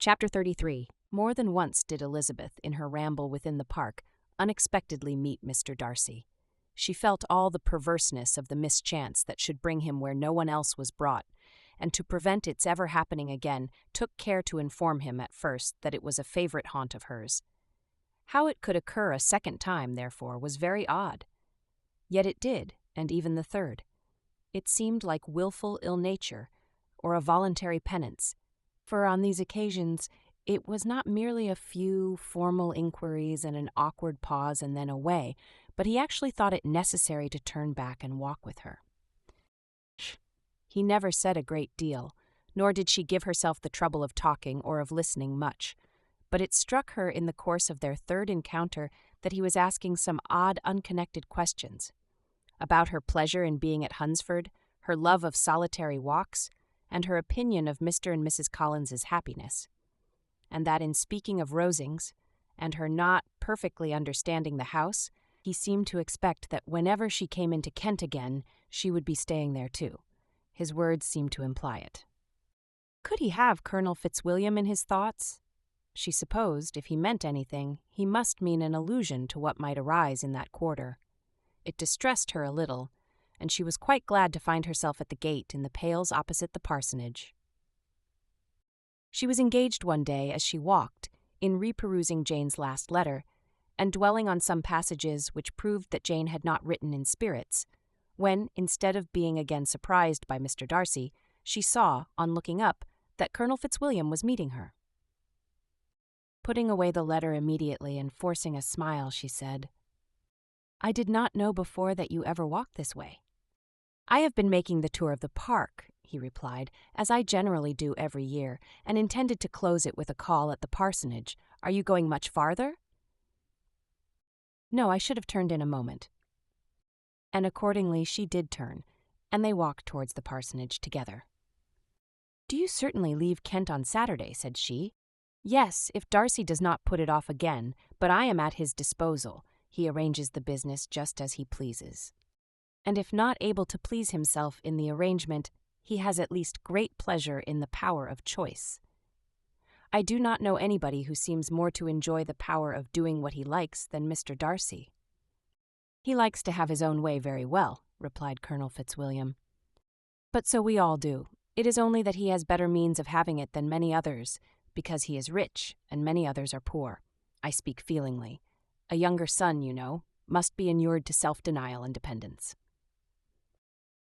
Chapter 33. More than once did Elizabeth, in her ramble within the park, unexpectedly meet Mr. Darcy. She felt all the perverseness of the mischance that should bring him where no one else was brought, and to prevent its ever happening again, took care to inform him at first that it was a favorite haunt of hers. How it could occur a second time, therefore, was very odd. Yet it did, and even the third. It seemed like willful ill-nature, or a voluntary penance, for on these occasions it was not merely a few formal inquiries and an awkward pause and then away, but he actually thought it necessary to turn back and walk with her. He never said a great deal, nor did she give herself the trouble of talking or of listening much, but it struck her in the course of their third encounter that he was asking some odd, unconnected questions about her pleasure in being at Hunsford, her love of solitary walks, and her opinion of Mr. and Mrs. Collins's happiness, and that in speaking of Rosings, and her not perfectly understanding the house, he seemed to expect that whenever she came into Kent again, she would be staying there too. His words seemed to imply it. Could he have Colonel Fitzwilliam in his thoughts? She supposed, if he meant anything, he must mean an allusion to what might arise in that quarter. It distressed her a little, and she was quite glad to find herself at the gate in the pales opposite the parsonage. She was engaged one day as she walked, in reperusing Jane's last letter, and dwelling on some passages which proved that Jane had not written in spirits, when, instead of being again surprised by Mr. Darcy, she saw, on looking up, that Colonel Fitzwilliam was meeting her. Putting away the letter immediately and forcing a smile, she said, "I did not know before that you ever walked this way." "I have been making the tour of the park," he replied, "as I generally do every year, and intended to close it with a call at the parsonage. Are you going much farther?" "No, I should have turned in a moment." And accordingly she did turn, and they walked towards the parsonage together. "Do you certainly leave Kent on Saturday?" said she. "Yes, if Darcy does not put it off again, but I am at his disposal. He arranges the business just as he pleases. And if not able to please himself in the arrangement, he has at least great pleasure in the power of choice. I do not know anybody who seems more to enjoy the power of doing what he likes than Mr. Darcy." "He likes to have his own way very well," replied Colonel Fitzwilliam. "But so we all do. It is only that he has better means of having it than many others, because he is rich, and many others are poor. I speak feelingly. A younger son, you know, must be inured to self-denial and dependence.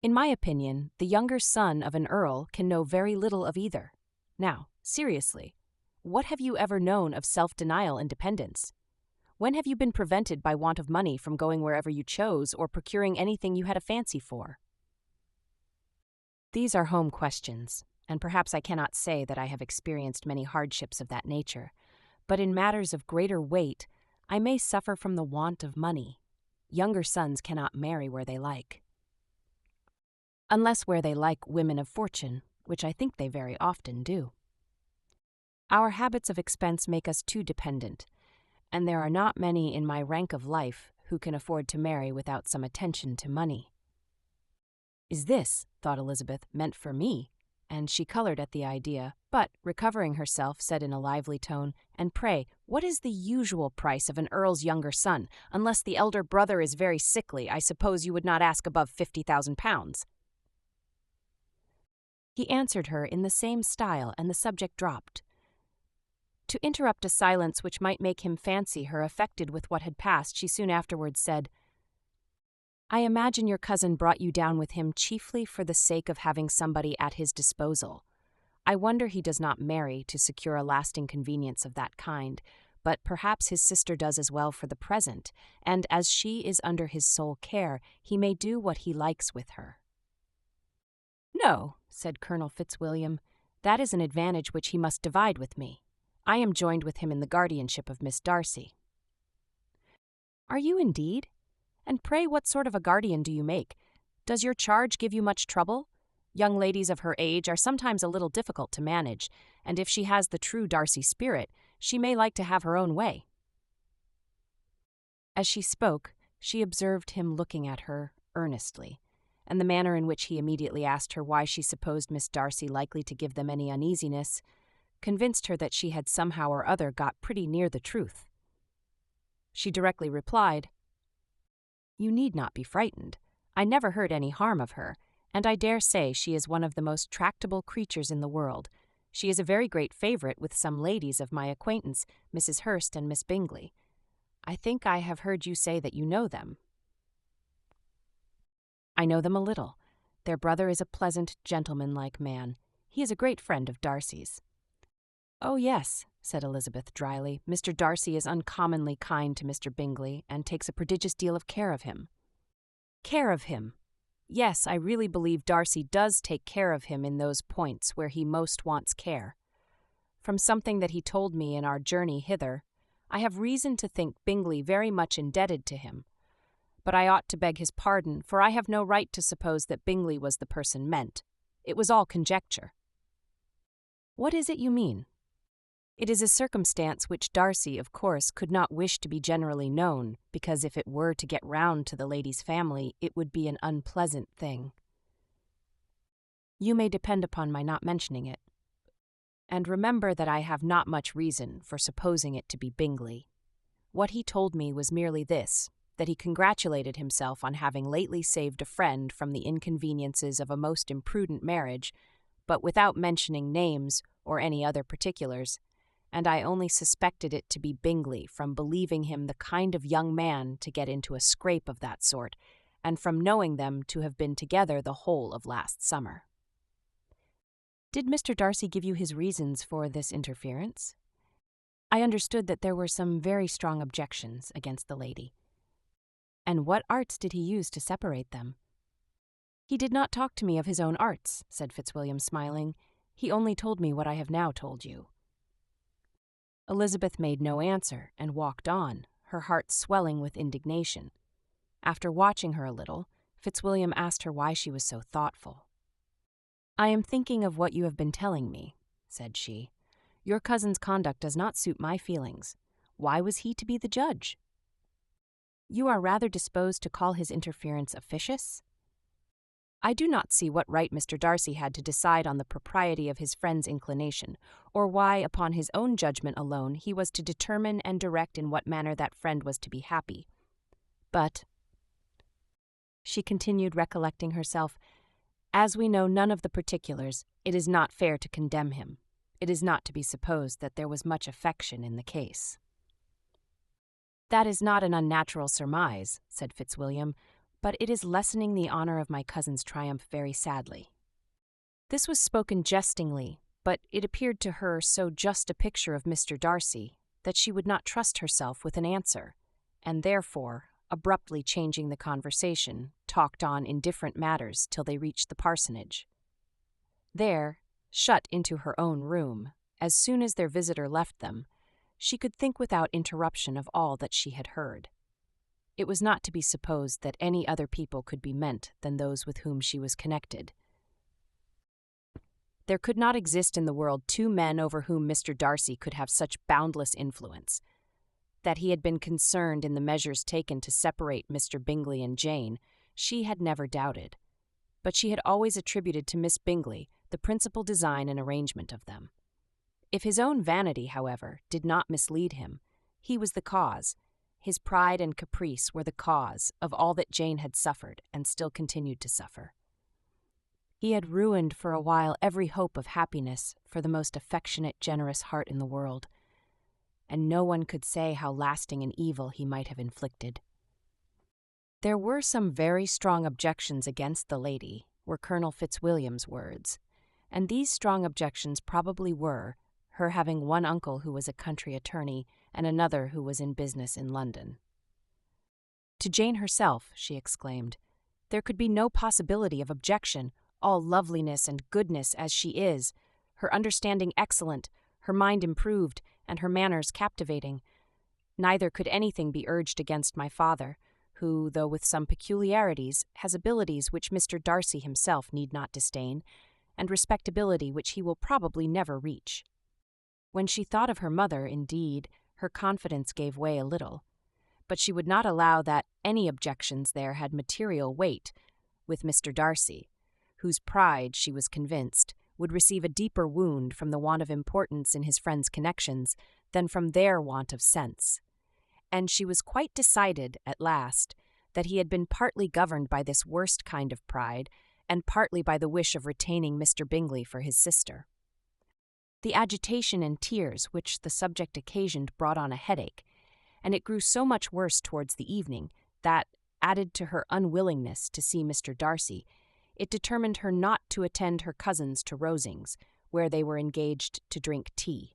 In my opinion, the younger son of an earl can know very little of either. Now, seriously, what have you ever known of self-denial and dependence? When have you been prevented by want of money from going wherever you chose or procuring anything you had a fancy for? These are home questions, and perhaps I cannot say that I have experienced many hardships of that nature, but in matters of greater weight, I may suffer from the want of money. Younger sons cannot marry where they like. Unless where they like women of fortune, which I think they very often do. Our habits of expense make us too dependent, and there are not many in my rank of life who can afford to marry without some attention to money. Is this, thought Elizabeth, meant for me? And she colored at the idea, but, recovering herself, said in a lively tone, "And pray, what is the usual price of an earl's younger son? Unless the elder brother is very sickly, I suppose you would not ask above 50,000 pounds. He answered her in the same style, and the subject dropped. To interrupt a silence which might make him fancy her affected with what had passed, she soon afterwards said, "I imagine your cousin brought you down with him chiefly for the sake of having somebody at his disposal. I wonder he does not marry to secure a lasting convenience of that kind, but perhaps his sister does as well for the present, and as she is under his sole care, he may do what he likes with her." "No," said Colonel Fitzwilliam, "that is an advantage which he must divide with me. I am joined with him in the guardianship of Miss Darcy." "Are you indeed? And pray what sort of a guardian do you make? Does your charge give you much trouble? Young ladies of her age are sometimes a little difficult to manage, and if she has the true Darcy spirit, she may like to have her own way." As she spoke, she observed him looking at her earnestly, and the manner in which he immediately asked her why she supposed Miss Darcy likely to give them any uneasiness convinced her that she had somehow or other got pretty near the truth. She directly replied, "You need not be frightened. I never heard any harm of her, and I dare say she is one of the most tractable creatures in the world. She is a very great favorite with some ladies of my acquaintance, Mrs. Hurst and Miss Bingley. I think I have heard you say that you know them." "I know them a little. Their brother is a pleasant, gentlemanlike man. He is a great friend of Darcy's." "Oh, yes," said Elizabeth dryly. "Mr. Darcy is uncommonly kind to Mr. Bingley, and takes a prodigious deal of care of him." "Care of him. Yes, I really believe Darcy does take care of him in those points where he most wants care. From something that he told me in our journey hither, I have reason to think Bingley very much indebted to him. But I ought to beg his pardon, for I have no right to suppose that Bingley was the person meant. It was all conjecture." "What is it you mean?" "It is a circumstance which Darcy, of course, could not wish to be generally known, because if it were to get round to the lady's family, it would be an unpleasant thing." "You may depend upon my not mentioning it. And remember that I have not much reason for supposing it to be Bingley. What he told me was merely this, that he congratulated himself on having lately saved a friend from the inconveniences of a most imprudent marriage, but without mentioning names or any other particulars, and I only suspected it to be Bingley from believing him the kind of young man to get into a scrape of that sort, and from knowing them to have been together the whole of last summer." "Did Mr. Darcy give you his reasons for this interference? I understood that there were some very strong objections against the lady. And what arts did he use to separate them?" "He did not talk to me of his own arts," said Fitzwilliam, smiling. "He only told me what I have now told you." Elizabeth made no answer and walked on, her heart swelling with indignation. After watching her a little, Fitzwilliam asked her why she was so thoughtful. "I am thinking of what you have been telling me," said she. "Your cousin's conduct does not suit my feelings. Why was he to be the judge?" "You are rather disposed to call his interference officious?" "I do not see what right Mr. Darcy had to decide on the propriety of his friend's inclination, or why, upon his own judgment alone, he was to determine and direct in what manner that friend was to be happy. But," she continued, recollecting herself, "as we know none of the particulars, it is not fair to condemn him. It is not to be supposed that there was much affection in the case." "That is not an unnatural surmise," said Fitzwilliam, "but it is lessening the honor of my cousin's triumph very sadly." This was spoken jestingly, but it appeared to her so just a picture of Mr. Darcy that she would not trust herself with an answer, and therefore, abruptly changing the conversation, talked on indifferent matters till they reached the parsonage. There, shut into her own room, as soon as their visitor left them, she could think without interruption of all that she had heard. It was not to be supposed that any other people could be meant than those with whom she was connected. There could not exist in the world two men over whom Mr. Darcy could have such boundless influence. That he had been concerned in the measures taken to separate Mr. Bingley and Jane, she had never doubted, but she had always attributed to Miss Bingley the principal design and arrangement of them. If his own vanity, however, did not mislead him, he was the cause. His pride and caprice were the cause of all that Jane had suffered and still continued to suffer. He had ruined for a while every hope of happiness for the most affectionate, generous heart in the world, and no one could say how lasting an evil he might have inflicted. There were some very strong objections against the lady, were Colonel Fitzwilliam's words, and these strong objections probably were her having one uncle who was a country attorney and another who was in business in London. To Jane herself, she exclaimed, there could be no possibility of objection, all loveliness and goodness as she is, her understanding excellent, her mind improved, and her manners captivating. Neither could anything be urged against my father, who, though with some peculiarities, has abilities which Mr. Darcy himself need not disdain, and respectability which he will probably never reach. When she thought of her mother, indeed, her confidence gave way a little, but she would not allow that any objections there had material weight with Mr. Darcy, whose pride, she was convinced, would receive a deeper wound from the want of importance in his friend's connections than from their want of sense. And she was quite decided, at last, that he had been partly governed by this worst kind of pride, and partly by the wish of retaining Mr. Bingley for his sister. The agitation and tears which the subject occasioned brought on a headache, and it grew so much worse towards the evening that, added to her unwillingness to see Mr. Darcy, it determined her not to attend her cousins to Rosings, where they were engaged to drink tea.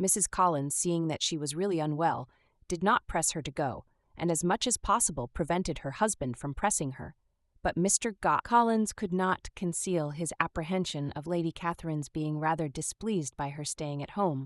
Mrs. Collins, seeing that she was really unwell, did not press her to go, and as much as possible prevented her husband from pressing her. But Mr. Collins could not conceal his apprehension of Lady Catherine's being rather displeased by her staying at home.